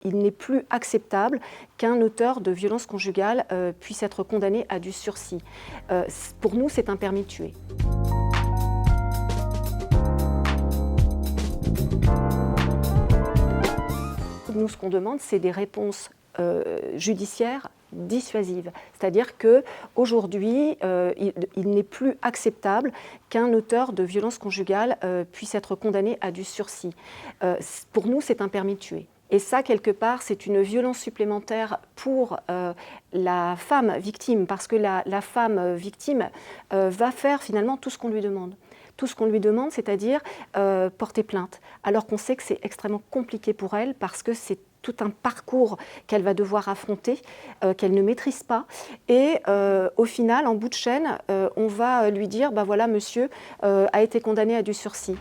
Il n'est plus acceptable qu'un auteur de violences conjugales puisse être condamné à du sursis. Pour nous, c'est un permis de tuer. Nous, ce qu'on demande, c'est des réponses judiciaires dissuasives. C'est-à-dire qu'aujourd'hui, il n'est plus acceptable qu'un auteur de violences conjugales puisse être condamné à du sursis. Pour nous, c'est un permis de tuer. Et ça, quelque part, c'est une violence supplémentaire pour la femme victime, parce que la femme victime va faire finalement tout ce qu'on lui demande. Tout ce qu'on lui demande, c'est-à-dire porter plainte, alors qu'on sait que c'est extrêmement compliqué pour elle, parce que c'est tout un parcours qu'elle va devoir affronter, qu'elle ne maîtrise pas. Et au final, en bout de chaîne, on va lui dire, ben voilà, monsieur a été condamné à du sursis.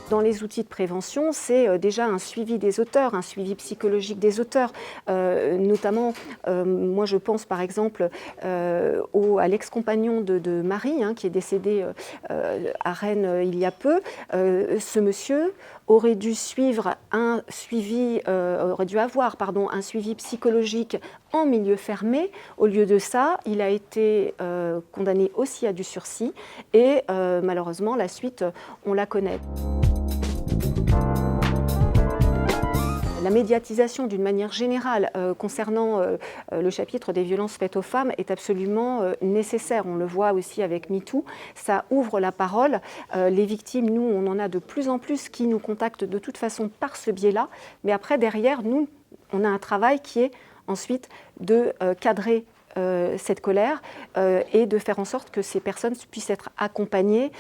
Dans les outils de prévention, c'est déjà un suivi des auteurs, un suivi psychologique des auteurs. Notamment, moi je pense par exemple à l'ex-compagnon de Marie, qui est décédé à Rennes il y a peu. Ce monsieur aurait dû avoir un suivi psychologique en milieu fermé. Au lieu de ça, il a été condamné aussi à du sursis et malheureusement la suite, on la connaît. La médiatisation d'une manière générale concernant le chapitre des violences faites aux femmes est absolument nécessaire. On le voit aussi avec MeToo, ça ouvre la parole. Les victimes, nous, on en a de plus en plus qui nous contactent de toute façon par ce biais-là. Mais après, derrière, nous, on a un travail qui est ensuite de cadrer cette colère et de faire en sorte que ces personnes puissent être accompagnées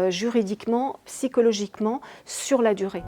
juridiquement, psychologiquement, sur la durée.